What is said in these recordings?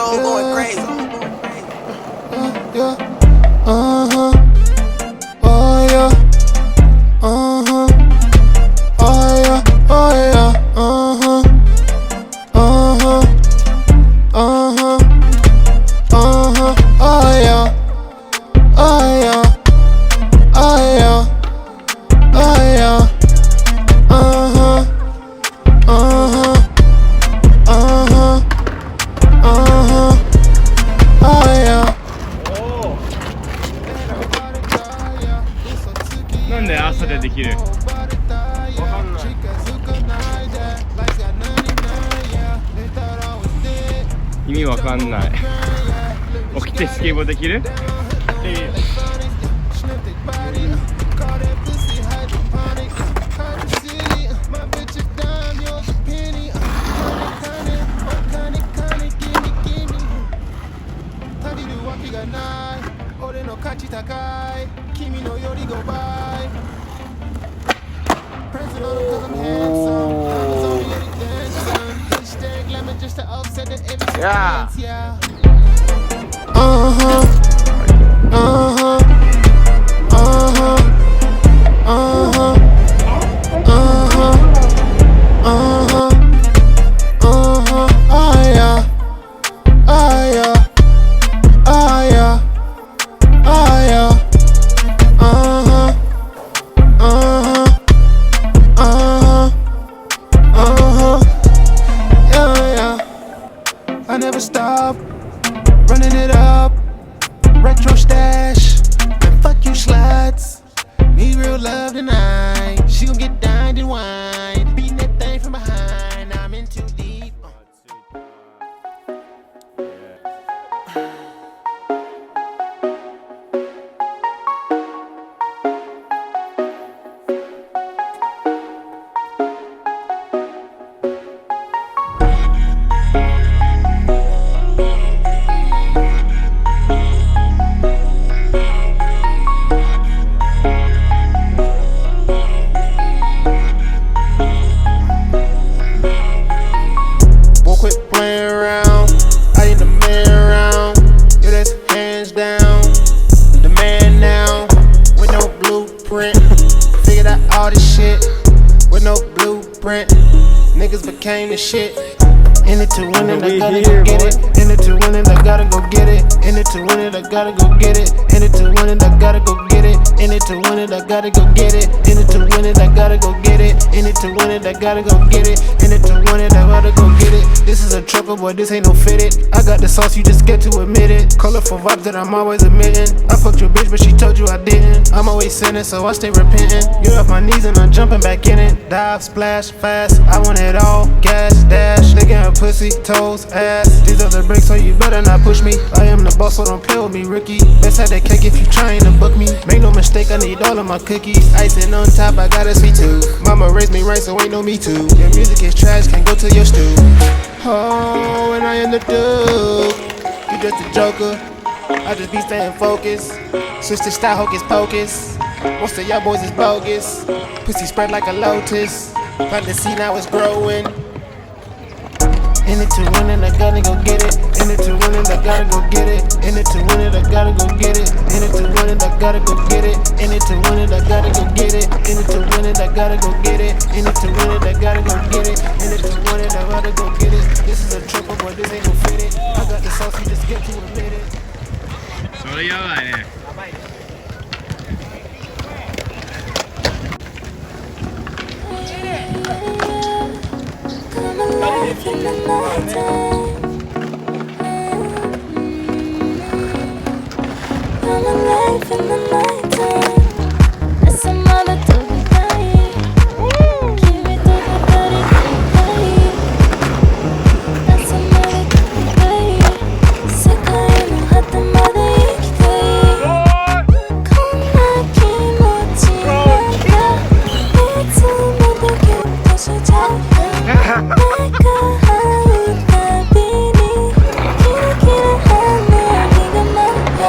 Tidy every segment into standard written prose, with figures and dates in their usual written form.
soul going crazy. Yeah. Uh-huh. Oh yeah. Uh-huh. Oh yeah. Oh yeah. Uh-huh. Uh-huh. Uh-huh. Uh-huh. Oh yeah. Oh yeah. Oh yeah. Oh yeah. Uh-huh. Uh-huh. Uh-huh. Uh-huh. Oh yeah. なんで朝でできる？わかんない。意味わかんない。起きてスケボーできる？Yeah. Uh-huh. Uh-huh. Uh-huh. Uh-huh. Uh-huh. Uh-huh. Uh-huh. Oh yeah. Oh yeah. Oh yeah. Oh yeah. Uh-huh. Uh-huh. Uh-huh. Uh-huh. Yeah, yeah. I never stop, running it up, retro stash, and fuck you sluts. Need real love tonight. She gon' get dined and wine, beating that thing from behind. I'm in too deep. Quit playing around, I need a man around. Yeah, that's hands down. The man now, with no blueprint. Figured out all this shit, with no blueprint. Niggas became the shit. In it to win it, I gotta go get it. In it to win it, I gotta go get it. In it to win it, I gotta go get it. In it to win it, I gotta go get it. In it to win it, I gotta go get it. In it to win it, I gotta go get it. In it to win it, I gotta go get it. In it to win it, I gotta go get it. This is a trucker, boy, this ain't no fitted. I got the sauce, you just get to admit it. Colorful vibes that I'm always admitting. I fucked your bitch, but she told you I didn't. I'm always sinning, so I stay repenting. Get off my knees and I'm jumping back in it. Dive, splash, fast, I want it all. Gas, dash, licking her pussy, toes, ass. These are the breaks, so you better not push me. I am the boss, so don't play with me, Ricky. Best have that cake if you trying to book me. Make no mistake, I need all of my cookies. Icing on top, I got a sweet tooth. Mama raised me right, so ain't no me too. Your music is trash, can't go to your stew. Oh, and I am the dude. You just a joker. I just be staying focused. Switch to style, hocus pocus. Most of y'all boys is bogus. Pussy spread like a lotus. Plant the seed, now it's growing. In it to win it, I gotta go get it. In it to win it, I gotta go get it. In it to win it, I gotta go get it. In it to win it, I gotta go get it. In it to win it, I gotta go get it. In it to win it, I gotta go get it. In it to win it, I gotta go get it. In it to win it, I gotta go get it. This is a triple, boy, this ain't no fitted. I got the sauce, you just get to admit it. それやばいね。Come alive in the nighttime. Come alive in the nighttime. As I'm all a double die. Give it to the body, die. As I'm all a double die. 世界の果てまで行きたい。こんな気持ちなんだ。いつもだけとしちゃう。目が合うたびにキラキラ花火が舞う。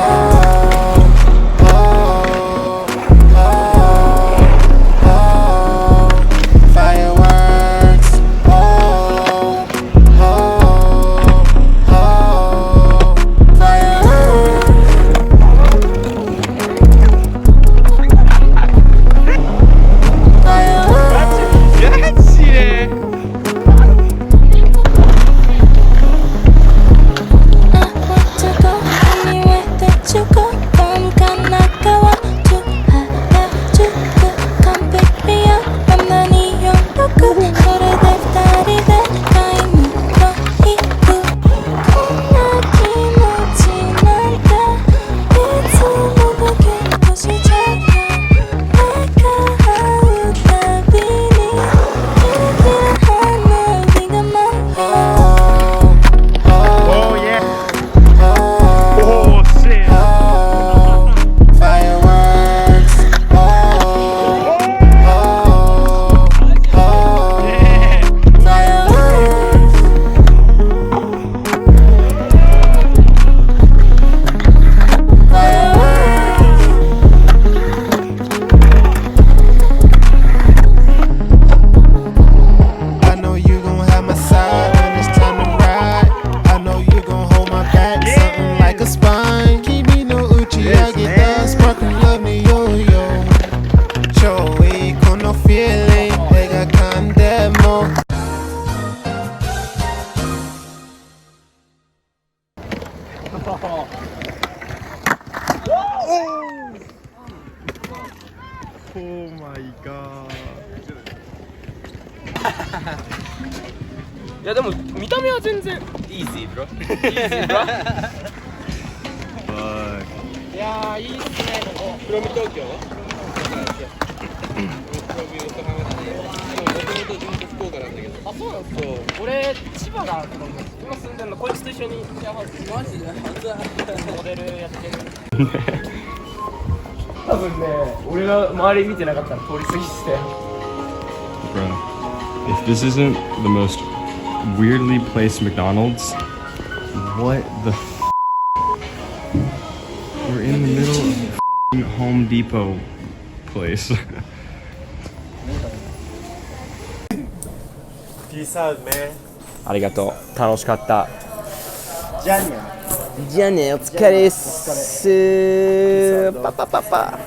Oh my god. いやでも見た目は全然 easy bro easy bro いやーいいっすねここフロム東京福岡なんだけどあそうなんですよ俺千葉が今住んでるのこいつと一緒にシェアハウスマジでモデルやってる多分ね俺が周り見てなかったら通り過ぎてたよ Bro, if this isn't the most weirdly placed McDonald's, what the f? We're in the middle of a Home Depot place. Peace out, man. ありがとう楽しかったじゃあね。じゃあねお疲れっすパパパパ